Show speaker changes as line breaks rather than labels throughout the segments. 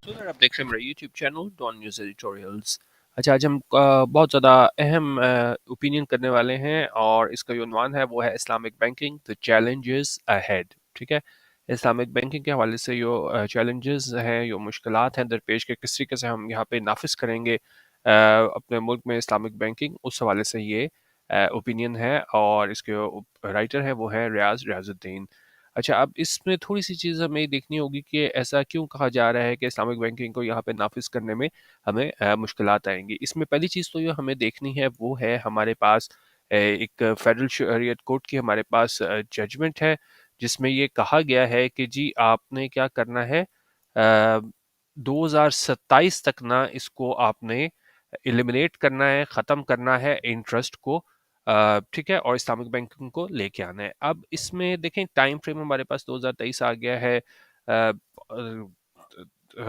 तो सर आप देख रहे हैं मेरा YouTube channel Dawn News editorials. अच्छा, आज हम बहुत ज़्यादा अहम ओपिनियन करने वाले हैं और इसका जो उन्वान है वो है Islamic banking the challenges ahead. ठीक है, इस्लामिक बैंकिंग के हवाले से जो चैलेंजेस हैं, जो मुश्किलात हैं दरपेश के, किस तरीके से हम यहाँ पे नाफिज करेंगे अपने मुल्क में इस्लामिक बैंकिंग, उस हवाले से ये ओपिनियन है और इसके जो राइटर हैं वो है रियाजुद्दीन। अच्छा, अब इसमें थोड़ी-सी चीज़ हमें ये देखनी होगी कि ऐसा क्यों कहा जा रहा है कि इस्लामिक बैंकिंग को यहाँ पे नाफ़िज़ करने में हमें मुश्किलात आएँगी। इसमें पहली चीज़ तो जो हमें देखनी है वो है हमारे पास एक फ़ेडरल शरीयत कोर्ट की हमारे पास जजमेंट है, जिसमें ये कहा गया है कि जी आपने क्या करना है, 2027 तक ना इसको आपने एलिमिनेट करना है, ख़त्म करना है इंटरेस्ट को। ठीक है, और इस्लामिक बैंकिंग को लेके आना है। अब इसमें देखें टाइम फ्रेम हमारे पास 2023 आ गया है।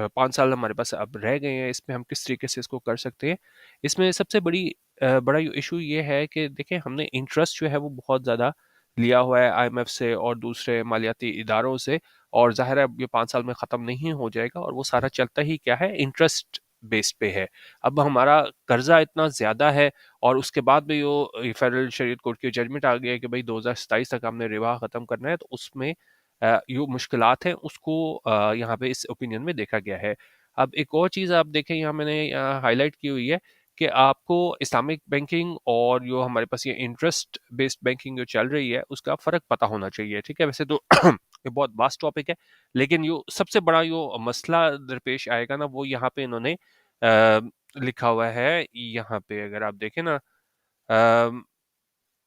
5 साल हमारे पास अब रह गए हैं, इसमें हम किस तरीके से इसको कर सकते हैं। इसमें सबसे बड़ा इशू ये है कि देखें हमने इंटरेस्ट जो है वो बहुत ज़्यादा लिया हुआ है आईएमएफ से और दूसरे मालियाती इदारों से, और ज़ाहिर है अब ये 5 साल में ख़त्म नहीं हो जाएगा और वो सारा चलता ही क्या है, इंटरेस्ट बेस पे है। अब हमारा कर्जा इतना ज़्यादा है और उसके बाद भी वो फेडरल शरीयत कोर्ट की जजमेंट आ गई है कि भाई 2027 तक हमने रिबा ख़त्म करना है, तो उसमें जो मुश्किलात हैं उसको यहाँ पे इस ओपिनियन में देखा गया है। अब एक और चीज़ आप देखें, यहाँ मैंने हाईलाइट की हुई है कि आपको इस्लामिक बैंकिंग और जो हमारे पास ये इंटरेस्ट बेस्ड बैंकिंग जो चल रही है उसका फ़र्क पता होना चाहिए। ठीक है, वैसे तो ये बहुत वास्ट टॉपिक है, लेकिन जो सबसे बड़ा जो मसला दरपेश आएगा ना वो यहाँ पे इन्होंने लिखा हुआ है। यहाँ पे अगर आप देखें ना,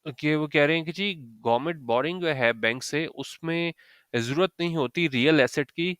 कि वो कह रहे हैं कि जी गवर्नमेंट बोरिंग जो है बैंक से, उसमें ज़रूरत नहीं होती रियल एसेट की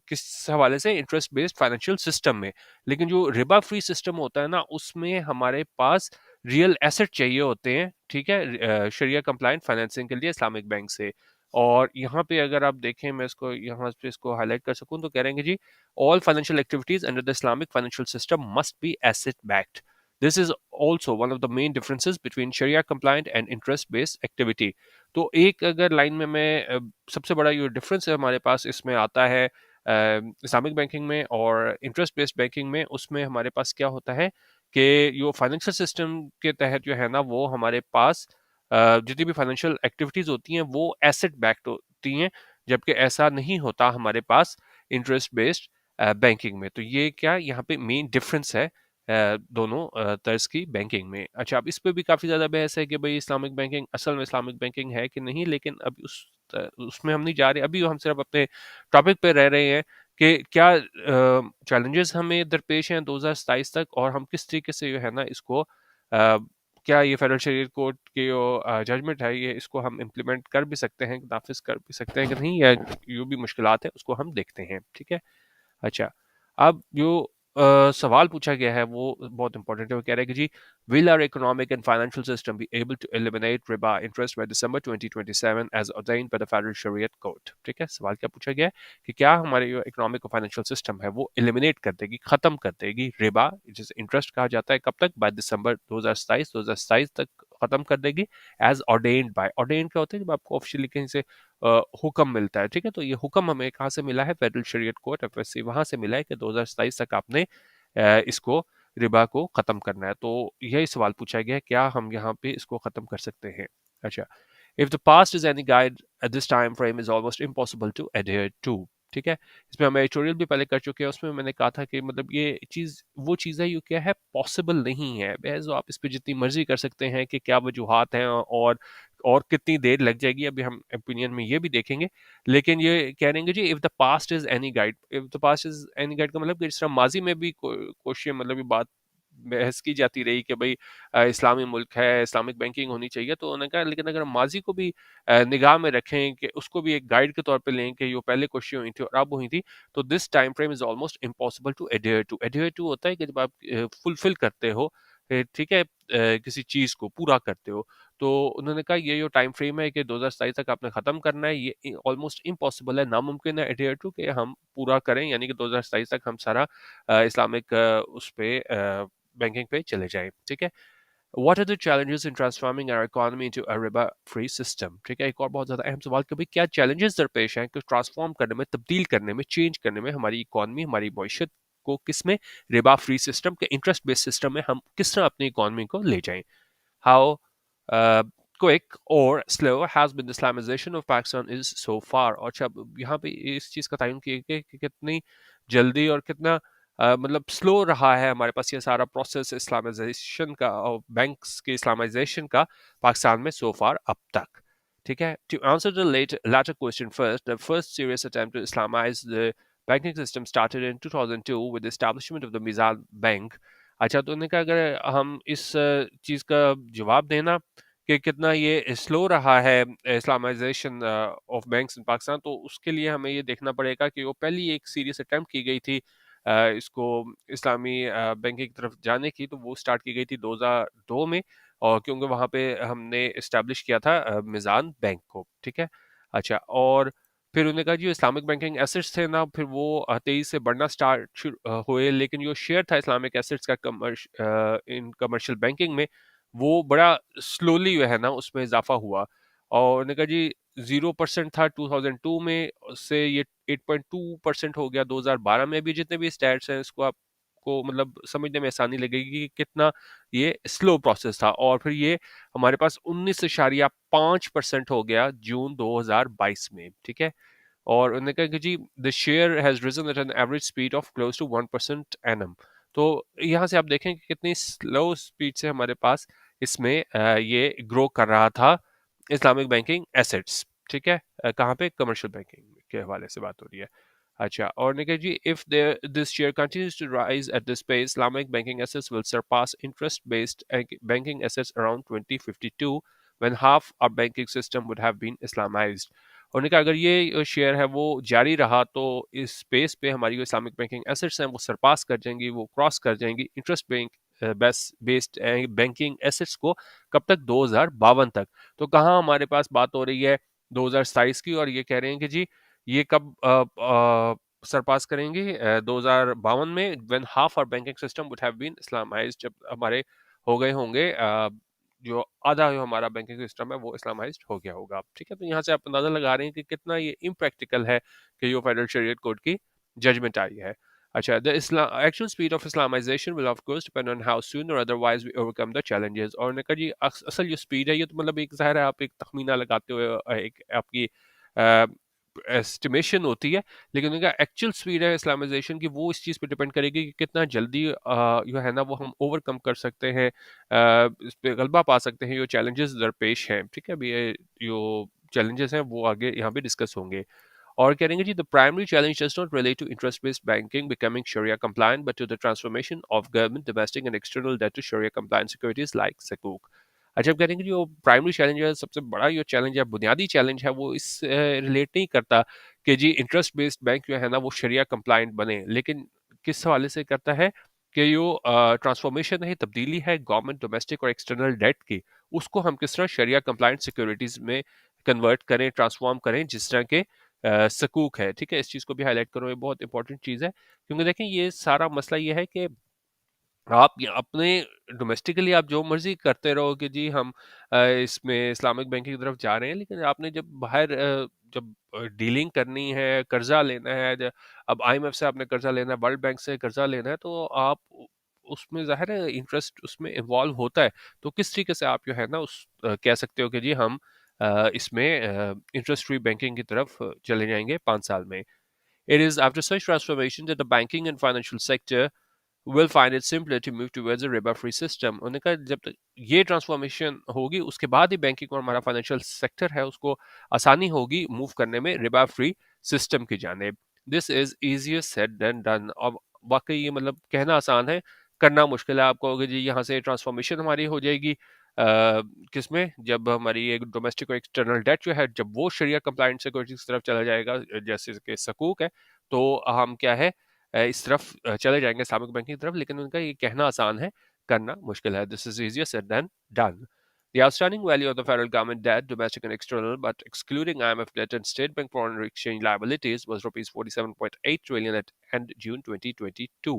किस हवाले से, इंटरेस्ट बेस्ड फाइनेंशियल सिस्टम में। लेकिन जो रिबा फ्री सिस्टम होता है ना, उसमें हमारे पास रियल एसेट चाहिए होते हैं। ठीक है, शरिया कंप्लाइंट फाइनेंसिंग के लिए इस्लामिक बैंक से। और यहाँ पे अगर आप देखें, मैं इसको यहाँ पे इसको हाईलाइट कर सकूँ तो कह रहे हैं कि जी all financial activities under the Islamic financial system must be asset backed. This is also one of the main differences between Sharia compliant and interest based activity. तो एक अगर लाइन में मैं सबसे बड़ा जो डिफरेंस है हमारे पास इसमें आता है इस्लामिक बैंकिंग में और इंटरेस्ट बेस्ड बैंकिंग में, उसमें हमारे पास क्या होता है कि जो फाइनेंशियल सिस्टम के तहत जो है ना, वो हमारे पास जितनी भी फाइनेंशियल एक्टिविटीज होती हैं वो एसेट बैक्ड होती हैं, जबकि ऐसा नहीं होता हमारे पास इंटरेस्ट बेस्ड बैंकिंग में। तो ये क्या यहाँ पे मेन डिफरेंस है दोनों तर्ज की बैंकिंग में। अच्छा, अब इस पे भी काफ़ी ज़्यादा बहस है कि भाई इस्लामिक बैंकिंग असल में इस्लामिक बैंकिंग है कि नहीं, लेकिन अब उसमें हम नहीं जा रहे। अभी हम सिर्फ अपने टॉपिक पे रह रहे हैं कि क्या चैलेंजेस हमें दरपेश हैं 2027 तक, और हम किस तरीके से जो है ना इसको क्या ये फेडरल शरीयत कोर्ट की जो जजमेंट है, ये इसको हम इम्प्लीमेंट कर भी सकते हैं, नाफिज कर भी सकते हैं कि नहीं, या जो भी मुश्किलात है उसको हम देखते हैं। ठीक है। अच्छा, अब जो सवाल पूछा गया है वो बहुत इंपॉर्टेंट है। वो कह रहा है कि जी will our economic and financial system be able to eliminate रिबा interest by December 2027 as ordained by the Federal Shariat Court. ठीक है, सवाल क्या पूछा गया है कि क्या हमारे जो इकोनॉमिक और फाइनेंशियल सिस्टम है वो एलिमिनेट कर देगी, खत्म कर देगी रिबा, जिसे इंटरेस्ट कहा जाता है, कब तक, बाय दिसंबर 2027 तक खत्म कर देगी, एज ऑर्डेन्ड बाय। ऑर्डेन्ड क्या होता है, जब आपको ऑफिशियली कहीं से हुक्म मिलता है। ठीक है, तो ये हुक्म हमें कहाँ से मिला है, फेडरल शरीयत कोर्ट एफएससी, वहां से मिला है कि 2027 तक आपने इसको रिबा को खत्म करना है। तो यही सवाल पूछा गया है, क्या हम यहाँ पे इसको खत्म कर सकते हैं। अच्छा, if the past is any guide at this time frame is almost impossible to adhere to. ठीक है, इसमें हम एडिटोरियल भी पहले कर चुके हैं, उसमें मैंने कहा था कि मतलब ये चीज़ वो चीज़ है, ये क्या है, पॉसिबल नहीं है। बहस आप इस पर जितनी मर्जी कर सकते हैं कि क्या वजूहात हैं और कितनी देर लग जाएगी, अभी हम ओपिनियन में ये भी देखेंगे। लेकिन ये कह रहे हैं जी if the past is any guide, if the past is any guide का मतलब कि जिस तरह माजी में भी क्वेश्चन, मतलब ये बात बहस की जाती रही कि भाई इस्लामी मुल्क है, इस्लामिक बैंकिंग होनी चाहिए, तो उन्होंने कहा लेकिन अगर हम माजी को भी निगाह में रखें, कि उसको भी एक गाइड के तौर पे लें कि जो पहले क्वेश्चन हुई थी और अब हुई थी, तो this time frame is almost impossible to adhere to. Adhere to होता है कि जब आप फुलफिल करते हो, ठीक है, किसी चीज़ को पूरा करते हो। तो उन्होंने कहा ये जो टाइम फ्रेम है कि 2027 तक आपने ख़त्म करना है, ये ऑलमोस्ट इम्पॉसिबल है, नामुमकिन है एडहेयर टू कि हम पूरा करें, यानी कि 2027 तक हम सारा इस्लामिक उस पे बैंकिंग पे चले जाएं। ठीक है। What are the challenges in transforming our economy into a रिबा फ्री सिस्टम? ठीक है, एक और बहुत ज़्यादा अहम सवाल कि भाई क्या चैलेंजेस दरपेश हैं कि ट्रांसफॉर्म करने में, तब्दील करने में, चेंज करने में हमारी इकोनॉमी, हमारी मईशत को किस में, रिबा फ्री सिस्टम के इंटरेस्ट बेस्ड सिस्टम में हम किस तरह अपनी इकोनॉमी को ले जाएं? How quick or slow has been the Islamization of Pakistan is so far? और अच्छा, यहाँ पे इस चीज़ का तयन किया कि कितनी जल्दी और कितना मतलब स्लो रहा है हमारे पास ये सारा प्रोसेस इस्लामाइजेशन का और बैंक्स के इस्लामाइजेशन का पाकिस्तान में सो फार अब तक। ठीक है, to answer the latter question first, the first serious attempt to Islamize the banking system started in 2002 with the establishment of the Mizan Bank. अच्छा, तो उन्होंने कहा अगर हम इस चीज़ का जवाब देना कि कितना ये स्लो रहा है Islamisation of banks in Pakistan, तो उसके लिए हमें ये देखना पड़ेगा कि वो पहली एक सीरियस अटेम्प्ट की गई थी इसको इस्लामी बैंकिंग की तरफ जाने की, तो वो स्टार्ट की गई थी 2002 में, और क्योंकि वहाँ पे हमने इस्टेब्लिश किया था मिज़ान बैंक को। ठीक है, अच्छा, और फिर उन्होंने कहा जो इस्लामिक बैंकिंग एसेट्स थे ना, फिर वो तेजी से बढ़ना स्टार्ट हुए, लेकिन जो शेयर था इस्लामिक एसेट्स का इन कमर्शियल बैंकिंग में, वो बड़ा स्लोली जो है ना उसमें इजाफा हुआ, और उन्होंने कहा जी 0% था 2002 में, से ये 8.2% हो गया 2012 में। अभी जितने भी स्टैट्स हैं इसको आपको मतलब समझने में आसानी लगेगी कि कितना ये स्लो प्रोसेस था, और फिर ये हमारे पास 19.5% हो गया जून 2022 में। ठीक है, और उन्होंने कहा कि जी the share has risen at an average speed of close to 1% annum. तो यहाँ से आप देखें कि कितनी स्लो स्पीड से हमारे पास इसमें ये ग्रो कर रहा था इस्लामिक बैंकिंग एसेट्स। ठीक है, कहाँ पे, कमर्शियल बैंकिंग के हवाले से बात हो रही है। अच्छा, और ने कहा जी if this share continues to rise at this pace, Islamic banking assets will surpass interest based banking assets around 2052 when half our banking system would have been Islamised. उन्होंने कहा अगर ये शेयर है वो जारी रहा तो इस स्पेस पे हमारी जो इस्लामिक बैंकिंग एसेट्स हैं वो सरपास कर जाएंगी, वो क्रॉस कर जाएंगी interest bank based banking assets को। कब तक, 2052 तक। तो कहाँ हमारे पास बात हो रही है 2027 की, और ये कह रहे हैं कि जी ये कब सरपास करेंगे, 2052 में, when half our banking system would have been Islamised, जब हमारे हो गए होंगे जो आधा जो हमारा बैंकिंग सिस्टम है वो इस्लामाइज्ड हो गया होगा। ठीक है, तो यहाँ से आप अंदाजा लगा रहे हैं कि कितना ये इम्प्रैक्टिकल है कि जो फेडरल शरीयत कोर्ट की जजमेंट आई है। अच्छा, the actual speed of Islamization will of course depend on how soon or otherwise we overcome the challenges। और उन्होंने कहा जी असल जो स्पीड है ये तो मतलब एक ज़ाहिर है आप एक तखमीना लगाते हुए एक आपकी एस्टिमेशन होती है, लेकिन उनका एक्चुअल स्पीड है इस्लामाइजेशन की वो इस चीज़ पे डिपेंड करेगी कि कितना जल्दी जो है ना वो हम ओवरकम कर सकते हैं, इस पे गलबा पा सकते हैं, जो चैलेंजेस दरपेश हैं। ठीक है, अभी ये जो चैलेंजेस हैं वो आगे यहाँ पे डिस्कस होंगे। और कहेंगे जी the primary challenge does not relate to interest based banking becoming शरिया compliant but to the transformation of government domestic and external debt to शरिया कंप्लायंट सिक्योरिटीज लाइक सकूक। अच्छा, अब कहेंगे जो प्राइमरी चैलेंज है, सबसे बड़ा जो चैलेंज है, बुनियादी चैलेंज है, वो इस रिलेट नहीं करता कि जी इंटरेस्ट बेस्ड बैंक जो है ना वो शरिया कंप्लायंट बने, लेकिन किस हवाले से करता है कि जो ट्रांसफॉर्मेशन है, तब्दीली है गवर्नमेंट डोमेस्टिक और एक्सटर्नल डेट की, उसको हम किस तरह शरिया कंप्लायंट सिक्योरिटीज में कन्वर्ट करें, ट्रांसफॉर्म करें, जिस तरह के सकूक है। ठीक है, इस चीज़ को भी हाईलाइट करो, ये बहुत इंपॉर्टेंट चीज़ है, क्योंकि देखें ये सारा मसला ये है कि आप अपने डोमेस्टिकली आप जो मर्जी करते रहो कि जी हम इसमें इस्लामिक बैंकिंग की तरफ जा रहे हैं, लेकिन आपने जब बाहर जब डीलिंग करनी है, कर्जा लेना है, अब आईएमएफ से आपने कर्जा लेना है, वर्ल्ड बैंक से कर्जा लेना है, तो आप उसमें जाहिर है इंटरेस्ट उसमें इन्वॉल्व होता है। तो किस तरीके से आप जो है ना उस कह सकते हो कि जी हम इसमें इंटरेस्ट फ्री बैंकिंग की तरफ चले जाएंगे 5 साल में। It is after such transformation that the banking and financial sector will find it simpler to move towards a riba free system। उन्होंने कहा जब तक ये ट्रांसफॉर्मेशन होगी उसके बाद ही बैंकिंग और हमारा फाइनेंशियल सेक्टर है उसको आसानी होगी मूव करने में रिबा फ्री सिस्टम की जानेब। This is easier said than done। अब वाकई ये मतलब कहना आसान है, करना मुश्किल है। आपको अगर जी यहाँ से ट्रांसफॉर्मेशन हमारी हो जाएगी किसमें, जब हमारी एक डोमेस्टिक और एक्सटर्नल डेट जो है जब वो शरिया कंप्लायंट सिक्योरिटीज की तरफ चला जाएगा जैसे कि सकूक है, तो हम क्या है इस तरफ चले जाएंगे इस्लामिक बैंकिंग की तरफ, लेकिन उनका ये कहना आसान है, करना मुश्किल है। This is easier said than done। The outstanding value of the federal government debt, domestic and external, but excluding IMF debt and State Bank foreign exchange liabilities, was rupees 47.8 trillion at end June 2022। तो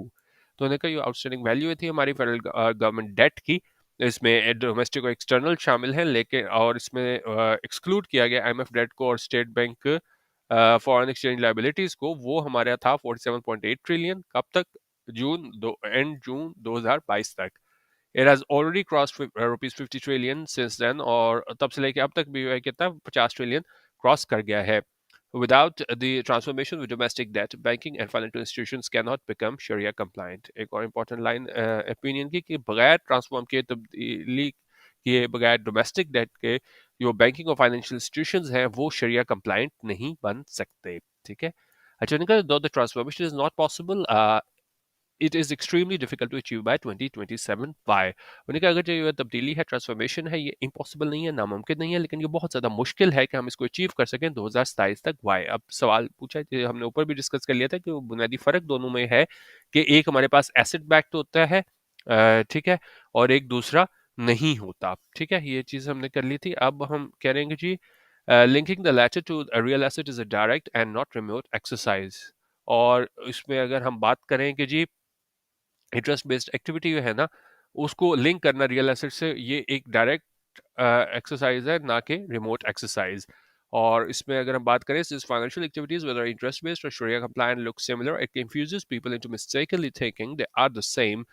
उन्होंने कहा ये outstanding value थी हमारी federal government date की, इसमें domestic और external शामिल है, लेकिन और इसमें एक्सक्लूड किया गया आईएमएफ डेट को और State bank foreign exchange liabilities को। वो हमारे यहाँ था 47.8 ट्रिलियन। कब तक? एंड जून 2022 तक। It has already cross rupees 50 trillion since then, और तब से लेके अब तक भी कितना 50 ट्रिलियन क्रॉस कर गया है। Without the transformation with domestic debt, banking and financial institutions cannot become Sharia compliant. एक और important line opinion की कि बगैर ट्रांसफॉर्म किए, तब्दीली किए बगैर डोमेस्टिक डेट के जो बैंकिंग और फाइनेंशियल इंस्टीट्यूशंस हैं वो शरिया कंप्लाइंट नहीं बन सकते। ठीक है। अच्छा, निकल दो the transformation is not possible, it is extremely difficult to achieve by 2027। Why? उन्होंने कहा अगर जो ये तब्दीली है, ट्रांसफॉर्मेशन है, ये इम्पॉसिबल नहीं है, नामुमकिन नहीं है, लेकिन ये बहुत ज़्यादा मुश्किल है कि हम इसको अचीव कर सकें 2027 तक। वाई? अब सवाल पूछा कि हमने ऊपर भी डिस्कस कर लिया था कि बुनियादी फ़र्क दोनों में है कि एक हमारे पास एसेट बैक्ड होता है, ठीक है, और एक दूसरा नहीं होता। ठीक है, ये चीज़ हमने कर ली थी। अब हम कह रहे हैं कि जी linking the latter to a real asset is a direct and not remote exercise. और इसमें अगर हम बात करें कि जी इंटरेस्ट बेस्ड एक्टिविटी है ना, उसको लिंक करना रियल एसेट से, ये एक डायरेक्ट एक्सरसाइज है, ना कि रिमोट एक्सरसाइज। और इसमें अगर हम बात करें financial activities whether interest based और शरिया compliant look similar, it confuses people into mistakenly thinking they are the same.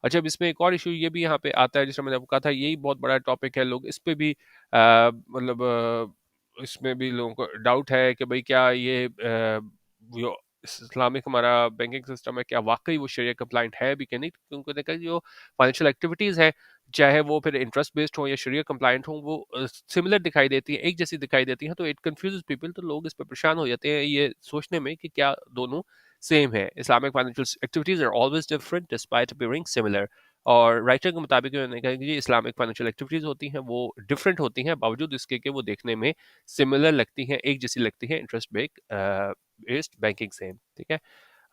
अच्छा, अब इसमें एक और इशू ये भी यहाँ पे आता है, जिसमें मैंने आपको कहा था यही बहुत बड़ा टॉपिक है, लोग इस पे भी मतलब इसमें भी लोगों को डाउट है कि भाई क्या ये जो इस्लामिक हमारा बैंकिंग सिस्टम है, क्या वाकई वो शरिया कंप्लाइंट है भी कि नहीं? क्योंकि देखा जो फाइनेंशियल एक्टिविटीज़ हैं, चाहे वो फिर इंटरेस्ट बेस्ड हो या शरिया कंप्लाइंट हो, वो सिमिलर दिखाई देती है, एक जैसी दिखाई देती हैं, तो इट कंफ्यूजेस पीपल। तो लोग इस पर परेशान हो जाते हैं ये सोचने में कि क्या दोनों सेम है। Islamic financial activities are always different despite appearing similar. और राइटर के मुताबिक उन्होंने कहा कि जी इस्लामिक फाइनेंशियल एक्टिविटीज होती हैं वो डिफरेंट होती हैं, बावजूद इसके कि वो देखने में सिमिलर लगती हैं, एक जैसी लगती हैं इंटरेस्ट बेस्ड बैंकिंग से। ठीक है।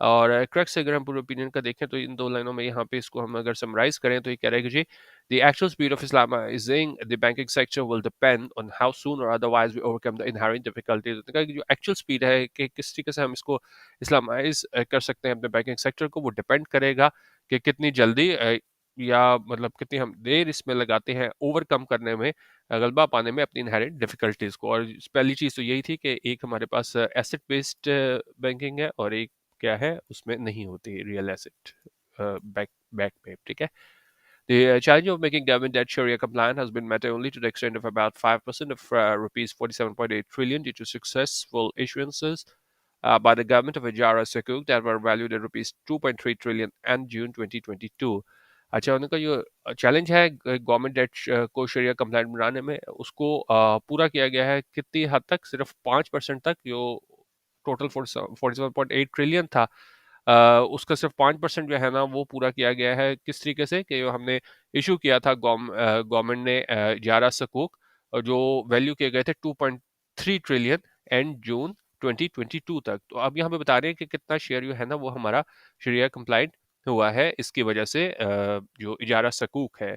और क्रक्स अगर हम पूरे ओपिनियन का देखें तो इन दो लाइनों में यहाँ पे इसको हम अगर समराइज करें तो ये कह रहे हैं कि जी the actual speed of Islamising the banking sector will depend on how soon और otherwise we overcome the inherent difficulties. तो जो एक्चुअल स्पीड है कि किस तरीके से हम इसको इस्लामाइज कर सकते हैं अपने बैंकिंग सेक्टर को, वो डिपेंड करेगा कि कितनी जल्दी या मतलब कितनी हम देर इसमें लगाते हैं ओवरकम करने में, गलबा पाने में अपनी इनहेरेंट डिफिकल्टीज को। और पहली चीज़ तो यही थी कि एक हमारे पास एसेट बेस्ड बैंकिंग है और एक क्या है उसमें नहीं होती रियल एसेट बैक बैक पे। ठीक है। The challenge of making government debt Sharia compliant has been met only to the extent of about 5% of rupees 47.8 trillion due to successful issuances by the government of Ijara Sukuk that were valued at rupees 2.3 trillion and June 2022। अच्छा, उनका जो challenge है government date को शरिया complaint बनाने में, उसको पूरा किया गया है कितनी हद तक? सिर्फ 5% तक। जो टोटल 47.8 ट्रिलियन था, उसका सिर्फ 5% जो है ना वो पूरा किया गया है। किस तरीके से कि हमने इशू किया था गवर्नमेंट ने 11 सकूक, और जो वैल्यू किए गए थे 2.3 ट्रिलियन एंड जून 2022 तक। तो अब यहाँ पे बता रहे हैं कि कितना शेयर जो है ना वो हमारा शरिया कंप्लाइंट हुआ है इसकी वजह से, जो इजारा सकूक है।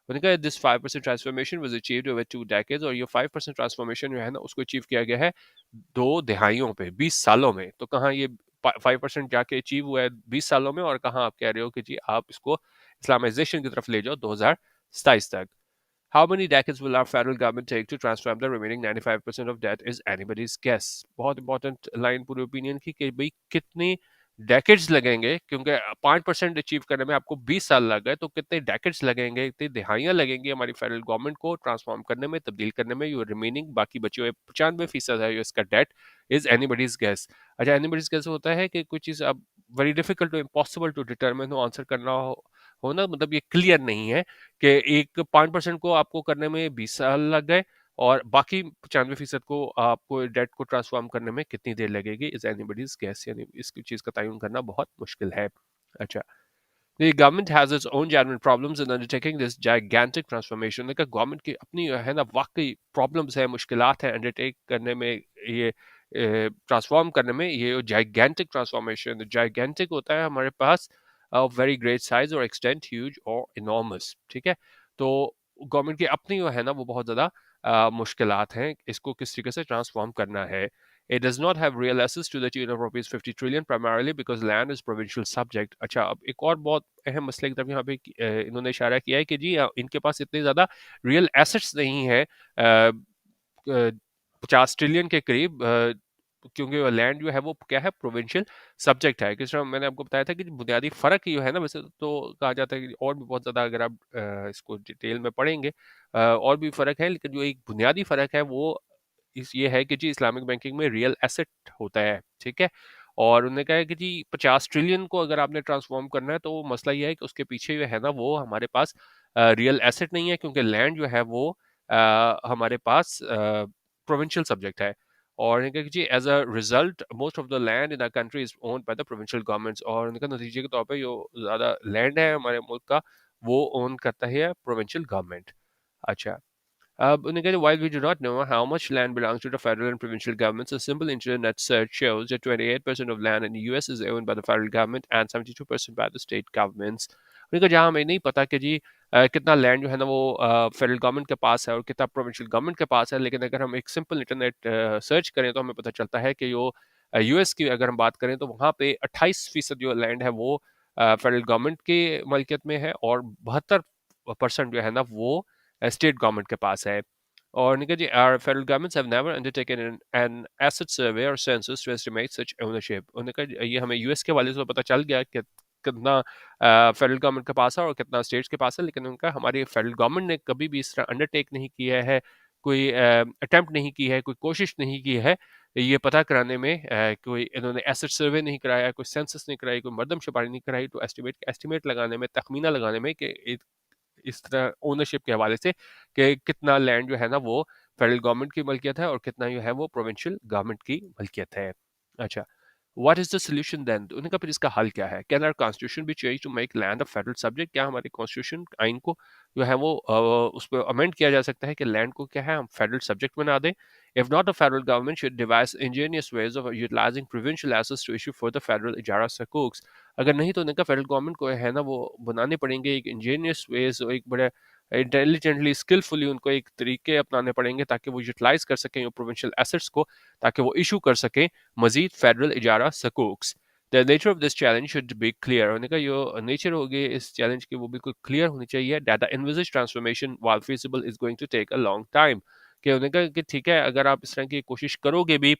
उन्होंने कहा this 5% transformation was achieved over 2 decades, और ये 5% ट्रांसफॉर्मेशन जो है ना उसको अचीव किया गया है 2 दहाइयों पे, 20 सालों में। तो कहाँ ये 5% जाके अचीव हुआ है 20 सालों में, और कहाँ आप कह रहे हो कि जी आप इसको इस्लामाइजेशन की तरफ ले जाओ 2027 तक। How many decades will our federal government take to transform the remaining 95% of debt is anybody's guess। बहुत इंपॉर्टेंट लाइन पूरे ओपिनियन की कि भाई कितनी डेकेड्स लगेंगे, क्योंकि 5% अचीव करने में आपको 20 साल लग गए, तो कितने डेकेड्स लगेंगे, कितनी दिहाइयां लगेंगी हमारी फेडरल गवर्नमेंट को ट्रांसफॉर्म करने में, तब्दील करने में। जो रिमेनिंग बाकी बचे हुए 95% है इसका डेट इज एनीबडीज गेस। अच्छा, एनीबडीज गेस होता है कि कुछ चीज़ अब very difficult to impossible to determine हो, आंसर करना हो ना, मतलब ये क्लियर नहीं है कि एक 5% को आपको करने में 20 साल लग गए और बाकी 95% को आपको डेट को ट्रांसफॉर्म करने में कितनी देर लगेगी, इज एनीबडीज गेस, यानी इसकी चीज का तयन करना बहुत मुश्किल है। अच्छा, The government has its own genuine problems in undertaking this gigantic transformation। देखा गवर्नमेंट की अपनी है ना वाकई प्रॉब्लम्स है, मुश्किलात है अंडरटेक करने में, ये ट्रांसफॉर्म करने में। ये जाइगेंटिक ट्रांसफॉर्मेशन, जाइगेंटिक होता है हमारे पास वेरी ग्रेट साइज और एक्सटेंट ह्यूज और इनॉर्मस। ठीक है। तो गवर्नमेंट की अपनी जो है ना वो बहुत ज़्यादा मुश्किलात हैं, इसको किस तरीके से ट्रांसफॉर्म करना है। It does not have real assets to the tune of rupees 50 trillion primarily because land is provincial subject. अच्छा, अब एक और बहुत अहम मसले की तरफ यहाँ पे इन्होंने इशारा किया है कि जी इनके पास इतने ज़्यादा रियल एसेट्स नहीं है 50 ट्रिलियन के करीब, क्योंकि वो लैंड जो है वो क्या है, प्रोविंशियल सब्जेक्ट है। किस तरह मैंने आपको बताया था कि बुनियादी फ़र्क जो है ना, वैसे तो कहा जाता है कि और भी बहुत ज़्यादा अगर आप इसको डिटेल में पढ़ेंगे और भी फ़र्क है, लेकिन जो एक बुनियादी फ़र्क है वो ये है कि जी इस्लामिक बैंकिंग में रियल एसेट होता है, ठीक है। और उन्होंने कहा है कि जी 50 ट्रिलियन को अगर आपने ट्रांसफॉर्म करना है तो मसला ये है कि उसके पीछे जो है ना वो हमारे पास रियल एसेट नहीं है, क्योंकि लैंड जो है वो हमारे पास प्रोविंशियल सब्जेक्ट है। और इनका कि जी as a result most of the land in the country is owned by the provincial governments, और इनका नतीजे के तौर पे जो ज़्यादा लैंड है हमारे मुल्क का वो ओन करता है प्रोविंशियल गवर्नमेंट। अच्छा, and again, while we do not know how much land belongs to the federal and provincial governments, a simple internet search shows that 28% of land in the US is owned by the federal government and 72% by the state governments. उनका जहाँ हमें नहीं पता कि जी कितना land जो है ना वो फेडरल गवर्नमेंट के पास है और कितना प्रोविंशियल गवर्नमेंट के पास है, लेकिन अगर हम एक सिंपल इंटरनेट सर्च करें तो हमें पता चलता है कि जो यूएस की अगर हम बात करें तो वहाँ पे 28% जो लैंड है वो फेडरल गवर्नमेंट की मलकियत में है और 72% जो है ना वो स्टेट गवर्नमेंट के पास है। और निका जी, our federal governments have never undertaken an asset survey or census to estimate such ownership। उन्होंने कहा ये हमें यूएस के वाले से पता चल गया कि कितना फेडरल गवर्नमेंट के पास है और कितना स्टेट्स के पास है, लेकिन उनका हमारी फेडरल गवर्नमेंट ने कभी भी इस तरह अंडरटेक नहीं किया है, कोई अटेम्प्ट नहीं की है, कोई कोशिश नहीं की है ये पता कराने में, कोई इन्होंने एसेट सर्वे नहीं कराया, कोई सेंसस नहीं कराई, कोई मरदमशुमारी नहीं कराई, तो एस्टिमेट लगाने में, तखमीना लगाने में कि इस तरह ओनरशिप के हवाले से कि कितना लैंड जो है ना वो फेडरल गवर्नमेंट की मलकियत है और कितना जो है वो प्रोविंशियल गवर्नमेंट की मलकियत है। अच्छा, what is the solution then? उन्होंने कहा फिर इसका हल क्या है? Can our constitution be change to make land a federal subject? क्या हमारे कॉन्स्टिट्यूशन आइन को जो है वो उस पर अमेंड किया जा सकता है कि लैंड को क्या है हम फेडरल सब्जेक्ट बना दें? If not, the federal government should devise ingenious ways of utilising provincial assets to issue for the federal इजारा सकूक्स। अगर नहीं तो उनका फेडरल गवर्नमेंट को है ना वो बनाने पड़ेंगे एक इंजीनियस वेज, एक बड़े इंटेलिजेंटली स्किलफुली उनको एक तरीके अपनाने पड़ेंगे ताकि वो यूटिलाइज कर सकें प्रोविंशियल एसेट्स को, ताकि वो इशू कर सकें मजीद फेडरल इजारा सकूक्स। The nature of this challenge should be clear. उन्होंने कहा जो नेचर होगी इस चैलेंज की वो बिल्कुल क्लियर होनी चाहिए। Data envisages transformation while feasible is going to take a long time. कि उन्होंने कहा कि ठीक है अगर आप इस तरह की कोशिश करोगे भी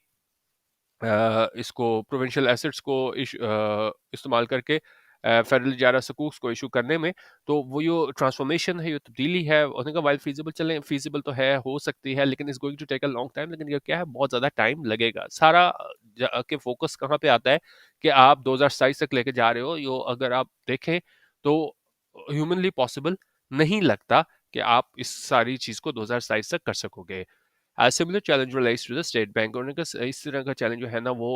इसको प्रोविंशियल एसेट्स को इस्तेमाल करके फेडरल इजारा सकूक्स को इशू करने में, तो वो जो ट्रांसफॉर्मेशन है, जो तब्दीली है, उन्होंने कहा वाइल फीजिबल चलें, फीजिबल तो है, हो सकती है, लेकिन is going to take a long time. लेकिन ये क्या है, बहुत ज़्यादा टाइम लगेगा। सारा के फोकस कहाँ पे आता है कि आप 2027 तक लेके जा रहे हो, यो अगर आप देखें तो ह्यूमनली पॉसिबल नहीं लगता कि आप इस सारी चीज़ को 2027 तक कर सकोगे। Similar challenge relates to the State Bank. उन्होंने कहा इस तरह का चैलेंज जो है ना वो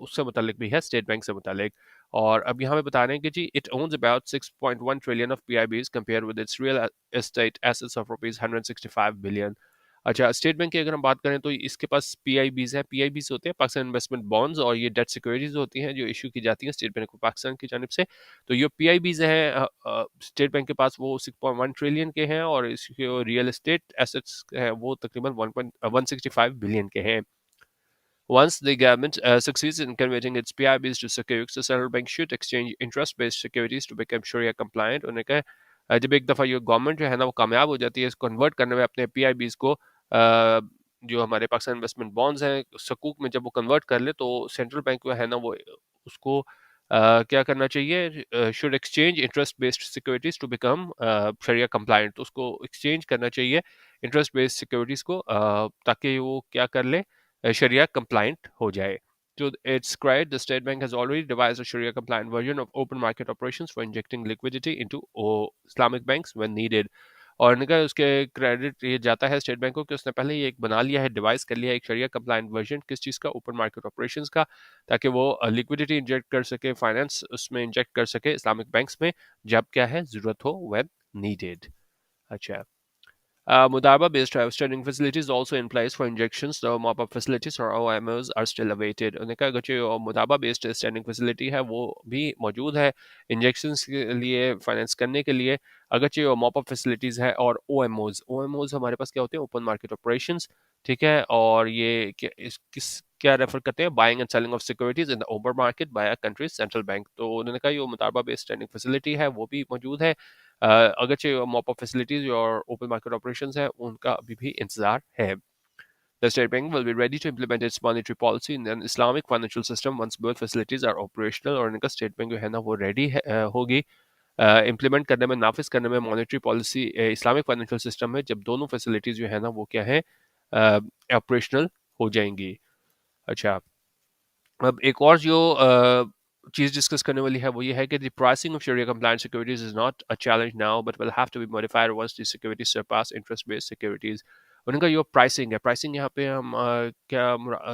उससे मुतालिक भी है, स्टेट बैंक से मुतालिक। और अब यहाँ पे बता रहे हैं कि जी it owns about 6.1 trillion of PIBs compare with its real estate assets of rupees 165 billion. अच्छा, स्टेट बैंक की अगर हम बात करें तो इसके पास पीआईबीज है। पीआईबीज होते हैं पाकिस्तान इन्वेस्टमेंट बॉन्ड्स, और ये डेट सिक्योरिटीज होती हैं जो इशू की जाती हैं स्टेट बैंक को पाकिस्तान की जानिब से। तो ये पीआईबीज हैं स्टेट बैंक के पास, वो 6.1 ट्रिलियन के हैं, और इसके रियल एस्टेट एसेट्स हैं वो तकरीबन 1.165 बिलियन के हैं। Once the government succeeds in converting its PIBs to securities, the central bank should exchange interest-based securities to become Sharia compliant। उन्होंने कहा जब एक दफ़ा ये गवर्नमेंट जो है ना वो कामयाब हो जाती है इस कन्वर्ट करने में अपने पीआईबीज को, जो हमारे पाकिस्तान इन्वेस्टमेंट बॉन्ड्स हैं सकूक में, जब वो कन्वर्ट कर ले तो सेंट्रल बैंक जो है ना वो उसको क्या करना चाहिए, should exchange interest based securities to become शरिया कंप्लायंट। तो उसको एक्सचेंज करना चाहिए इंटरेस्ट बेस्ड सिक्योरिटीज को ताकि वो क्या कर ले, Sharia compliant हो जाए। To its credit, the State Bank has already devised a Sharia compliant version of open market operations for injecting liquidity into Islamic banks when needed। और इनका उसके क्रेडिट ये जाता है स्टेट बैंक को कि उसने पहले ही एक बना लिया है, डिवाइस कर लिया है एक शरिया कंप्लायंट वर्जन, किस चीज़ का, ओपन मार्केट ऑपरेशंस का, ताकि वो लिक्विडिटी इंजेक्ट कर सके, फाइनेंस उसमें इंजेक्ट कर सके इस्लामिक बैंक्स में जब क्या है ज़रूरत हो, व्हेन नीडेड। अच्छा, Mudaba-based outstanding facilities also in place for injections. The mop-up facilities or OMOs are still awaited। उन्होंने कहा कि जो मुदाबा-based standing facility है वो भी मौजूद है इंजेक्शंस के लिए, फाइनेंस करने के लिए। अगरचे वो मॉप-अप फैसिलिटीज़ है और ओएमओज हमारे पास क्या होते हैं, ओपन मार्केट ऑपरेशंस, ठीक है। और ये इस क्या रेफर करते हैं, buying and selling of securities in the open market by a country central bank. तो उन्होंने कहा ये मुतालबा बेस्ड ट्रेडिंग फैसिलिटी है वो भी मौजूद है, अगरचे मॉप ऑफ फैसिलिटीज और ओपन मार्केट ऑपरेशंस है उनका अभी भी इंतजार है। The State Bank will be ready to implement its monetary policy in an Islamic financial system once both facilities are operational। और इनका स्टेट बैंक जो है ना वो रेडी है होगी इम्प्लीमेंट करने में, नाफिज करने में monetary policy Islamic financial system में, जब दोनों फैसिलिटीज जो है ना वो क्या है ऑपरेशनल हो जाएंगी। अच्छा, अब एक और जो चीज़ डिस्कस करने वाली है वो ये है कि द प्राइसिंग ऑफ शरिया compliant securities is not a challenge now but will have to be modified once the securities surpass interest based securities. उनका जो प्राइसिंग है, प्राइसिंग यहाँ पे हम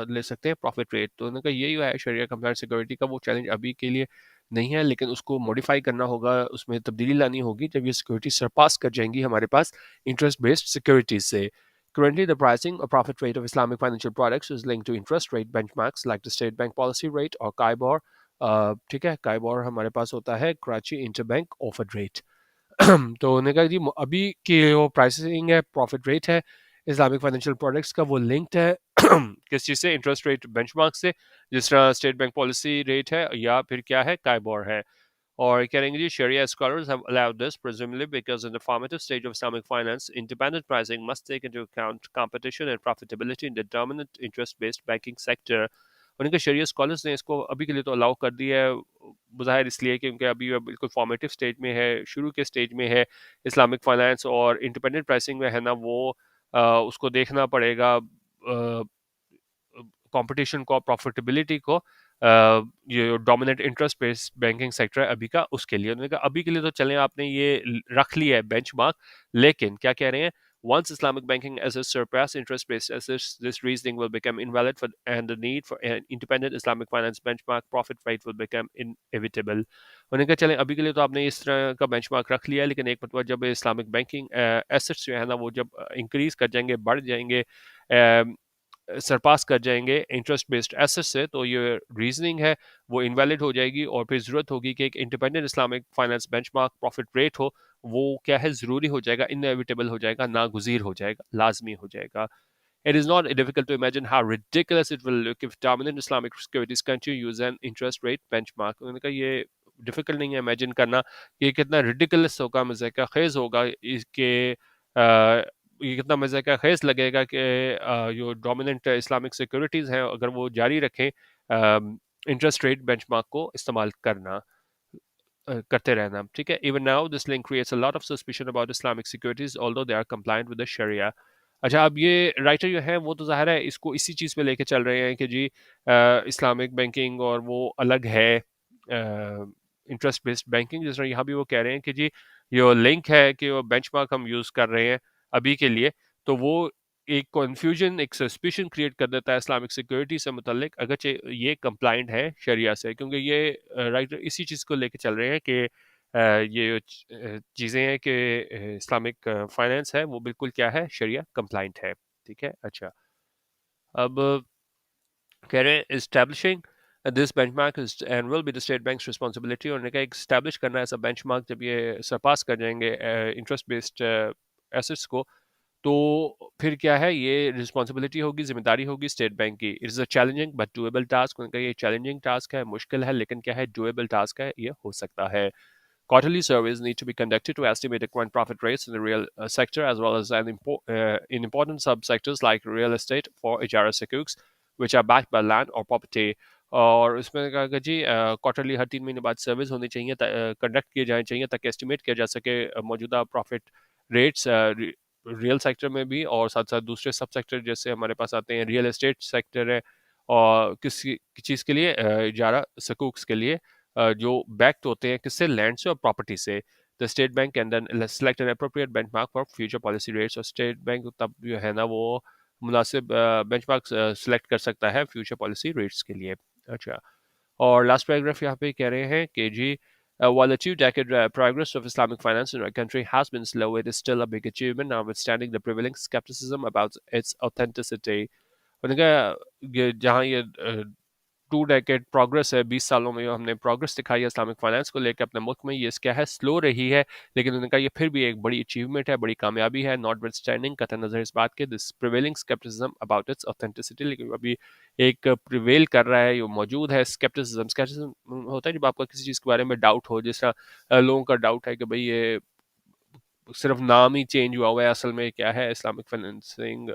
ले सकते हैं प्रॉफिट रेट। तो उनका यही है शरिया कंप्लायंट सिक्योरिटी का वो चैलेंज अभी के लिए नहीं है, लेकिन उसको मॉडिफाई करना होगा, उसमें तब्दीली लानी होगी जब ये सिक्योरिटी सरपास कर जाएंगी हमारे पास इंटरेस्ट बेस्ड सिक्योरिटीज से। Currently, the pricing or profit rate of Islamic financial products is linked to interest rate benchmarks like the state bank policy rate or KIBOR. ठीक है, काइबोर हमारे पास होता है कराची इंटरबैंक ऑफर रेट। तो उन्होंने कहा जी अभी की जो प्राइसिंग है, प्रॉफिट रेट है इस्लामिक फाइनेंशियल प्रोडक्ट्स का, वो लिंक्ड है किस चीज़ से, इंटरेस्ट रेट बेंचमार्क से, जिस तरह स्टेट बैंक पॉलिसी रेट है या फिर क्या है काइबोर है। Or Karangi Sharia scholars have allowed this, presumably because in the formative stage of Islamic finance, independent pricing must take into account competition and profitability in the dominant interest-based banking sector। उनके शरिया scholars ने इसको अभी के लिए तो allow कर दिया है, बज़ाहिर इसलिए कि उनके अभी बिल्कुल फॉर्मेटिव स्टेज में है, शुरू के स्टेज में है इस्लामिक फाइनेंस, और इंडिपेंडेंट प्राइसिंग में है ना वो उसको देखना पड़ेगा कंपटीशन को, प्रॉफिटेबिलिटी को, ये dominant interest based banking sector है अभी का, उसके लिए उन्होंने कहा अभी के लिए तो चलें, आपने ये रख लिया है बेंचमार्क, लेकिन क्या कह रहे हैं, once Islamic banking assets surpass interest-based assets, this reasoning will become invalid for, and the need for an independent Islamic finance benchmark profit rate will become inevitable। उन्होंने कहा चलें अभी के लिए तो आपने इस तरह का बेंचमार्क रख लिया है, लेकिन एक मतलब जब इस्लामिक बैंकिंग एसेट्स जो है ना वो जब इंक्रीज कर जाएंगे, बढ़ जाएंगे, सरपास कर जाएंगे इंटरेस्ट बेस्ड एसेट से, तो ये रीजनिंग है वो इनवैलिड हो जाएगी, और फिर ज़रूरत होगी कि एक independent Islamic finance benchmark profit rate हो, वो क्या है ज़रूरी हो जाएगा, इनएविटेबल हो जाएगा, नागुज़ीर हो जाएगा, लाजमी हो जाएगा। It is not difficult to imagine how ridiculous it will look if dominant Islamic securities continue to use an interest rate benchmark। उन्होंने कहा ये डिफिकल्ट नहीं है इमेजिन करना कि ये कितना रिडिकुलस होगा, मज़े का खेज होगा इसके, ये कितना मज़े का खेज लगेगा कि जो डोमिनेंट इस्लामिक सिक्योरिटीज़ हैं अगर वो जारी रखें इंटरेस्ट रेट बेंचमार्क को इस्तेमाल करना, करते रहना। ठीक है, even now this link creates a lot of suspicion about Islamic securities although they are compliant with the शरिया। अच्छा, अब ये राइटर जो है वो तो ज़ाहिर है इसको इसी चीज़ पे लेके चल रहे हैं कि जी इस्लामिक बैंकिंग और वो अलग है इंटरेस्ट बेस्ड बैंकिंग, जिस तरह यहाँ भी वो कह रहे हैं कि जी ये लिंक है कि वो बेंचमार्क हम यूज़ कर रहे हैं अभी के लिए, तो वो एक कन्फ्यूजन, एक सस्पिशन क्रिएट कर देता है इस्लामिक सिक्योरिटी से मुतल्लिक, अगरचे ये कंप्लाइंट है शरिया से, क्योंकि ये राइटर इसी चीज़ को लेके चल रहे हैं कि ये चीज़ें हैं कि इस्लामिक फाइनेंस है वो बिल्कुल क्या है, शरिया कंप्लाइंट है। ठीक है, अच्छा, अब कह रहे हैं establishing this benchmark and will be the state banks responsibility. उन्होंने कहा इस्टेब्लिश करना ऐसा बेंचमार्क जब ये सरपास कर जाएंगे इंटरेस्ट बेस्ड एसेट्स को, तो फिर क्या है, ये रिस्पॉन्सिबिलिटी होगी, जिम्मेदारी होगी स्टेट बैंक की। It is a challenging but doable task. उनका ये चैलेंजिंग टास्क है, मुश्किल है, लेकिन क्या है, डूएबल टास्क है, ये हो सकता है। Quarterly surveys need to be conducted to estimate the current profit rates in the real sector as well as in important subsectors like real estate for ijara sukuks, which are backed by land or property। और इसमें कहा कि जी quarterly हर 3 महीने बाद surveys होनी चाहिए, conduct किए जाने चाहिए ताकि एस्टिमेट किया जा सके मौजूदा प्रॉफिट रेट्स रियल सेक्टर में भी, और साथ साथ दूसरे सब सेक्टर जैसे हमारे पास आते हैं रियल एस्टेट सेक्टर है, और किसी चीज़ के लिए इजारा सकूक्स के लिए जो बैक्ड होते हैं किससे, लैंड से और प्रॉपर्टी से। The State Bank can then select an appropriate benchmark for future policy rates. और स्टेट बैंक तब जो है ना वो मुनासिब बेंचमार्क सेलेक्ट कर सकता है फ्यूचर पॉलिसी रेट्स के लिए। अच्छा, और लास्ट पैराग्राफ यहाँ पे कह रहे हैं कि जी while the two-decade progress of Islamic finance in our country has been slow, it is still a big achievement, notwithstanding the prevailing skepticism about its authenticity। उन्होंने कहा जहाँ ये 2 डेकेड प्रोग्रेस है, 20 सालों में हमने प्रोग्रेस दिखाई है इस्लामिक फाइनेंस को लेकर अपने मुल्क में, ये क्या है, स्लो रही है, लेकिन उन्होंने कहा ये फिर भी एक बड़ी अचीवमेंट है, बड़ी कामयाबी है, नॉट विद स्टैंडिंग कतई नज़र इस बात के this prevailing scepticism about it's authenticity, लेकिन अभी एक प्रिवेल कर रहा है, ये मौजूद है स्केप्टिसिज्म। स्केप्टिसिज्म होता है जब आपका किसी चीज़ के बारे में डाउट हो, जिस तरह लोगों का डाउट है कि भाई ये सिर्फ नाम ही चेंज हुआ हुआ है, असल में क्या है इस्लामिक फाइनेंसिंग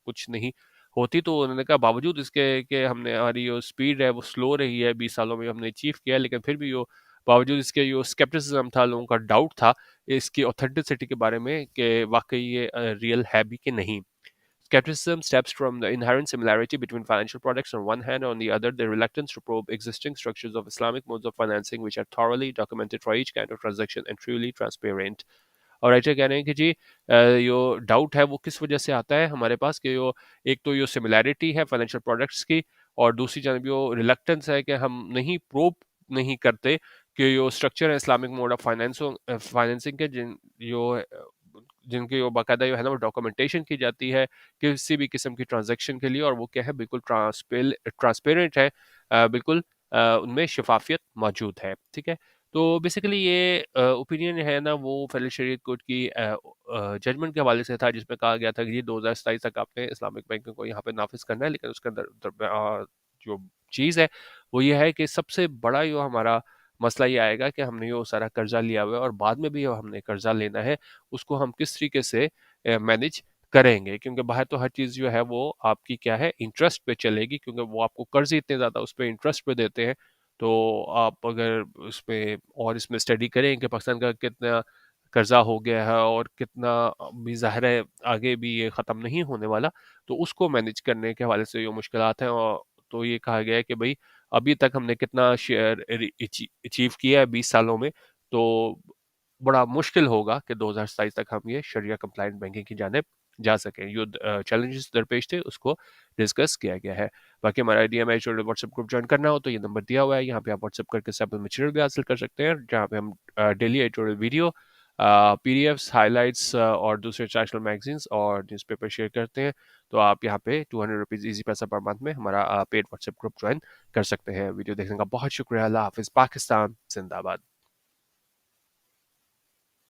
कुछ नहीं होती। तो उन्होंने कहा बावजूद इसके कि हमने हमारी जो स्पीड है वो स्लो रही है, 20 सालों में हमने अचीव किया, लेकिन फिर भी जो बावजूद इसके जो स्केप्टिसिज्म था, लोगों का डाउट था इसकी ऑथेंटिसिटी के बारे में कि वाकई ये रियल है भी कि नहीं। Skepticism stems from the inherent similarity between financial products on one hand, on the other, the reluctance to probe existing structures of Islamic modes of financing, which are thoroughly documented for each kind of transaction and truly transparent. और writer कह रहे हैं कि जी यो doubt है वो किस वजह से आता है हमारे पास कि यो एक तो यो सिमिलैरिटी है फाइनेंशियल प्रोडक्ट्स की, और दूसरी जानब यो रिलक्टेंस है कि हम नहीं प्रोब नहीं करते कि यो स्ट्रक्चर है इस्लामिक मोड ऑफ फाइनेंसिंग के जिनकी वो बाकायदा जो है ना वो डॉक्यूमेंटेशन की जाती है किसी भी किस्म की ट्रांजैक्शन के लिए, और वो क्या है बिल्कुल ट्रांसपेरेंट है, बिल्कुल उनमें शफाफियत मौजूद है। ठीक है, तो बेसिकली ये ओपिनियन है ना वो फेडरल शरीयत कोर्ट की जजमेंट के हवाले से था, जिसमें कहा गया था कि ये 2027 तक आपने इस्लामिक बैंकिंग को यहाँ पे नाफिज करना है, लेकिन उसके अंदर जो चीज़ है वो ये है कि सबसे बड़ा जो हमारा मसला ये आएगा कि हमने जो सारा कर्जा लिया हुआ है और बाद में भी जो हमने कर्जा लेना है उसको हम किस तरीके से मैनेज करेंगे, क्योंकि बाहर तो हर चीज़ जो है वो आपकी क्या है इंटरेस्ट पे चलेगी, क्योंकि वो आपको कर्ज इतने ज़्यादा उस पर इंटरेस्ट पे देते हैं। तो आप अगर उसमें और इसमें स्टडी करें कि पाकिस्तान का कितना कर्जा हो गया है और कितना भी ज़ाहिर है आगे भी ये ख़त्म नहीं होने वाला, तो उसको मैनेज करने के हवाले से जो मुश्किलात हैं, और तो ये कहा गया है कि भाई अभी तक हमने कितना शेयर अचीव किया है 20 सालों में, तो बड़ा मुश्किल होगा कि 2027 तक हम ये शरिया कंप्लाइंट बैंकिंग की जानिब जा सकें। जो चैलेंजेस दरपेश थे उसको डिस्कस किया गया है। बाकी हमारा आइडिया में व्हाट्सएप ग्रुप ज्वाइन करना हो तो ये नंबर दिया हुआ है, यहाँ पे आप व्हाट्सएप करके सैम्पल मटेरियल भी हासिल कर सकते हैं, जहाँ पे हम daily editorial video, PDFs, highlights और दूसरे इंटरनेशनल मैगजीन्स और न्यूज़पेपर शेयर करते हैं। तो आप यहाँ पे 200 रुपीज़ ईजी पैसा पर मंथ में हमारा पेड व्हाट्सएप ग्रुप ज्वाइन कर सकते हैं। वीडियो देखने का बहुत शुक्रिया। अल्लाह हाफिज़। पाकिस्तान जिंदाबाद।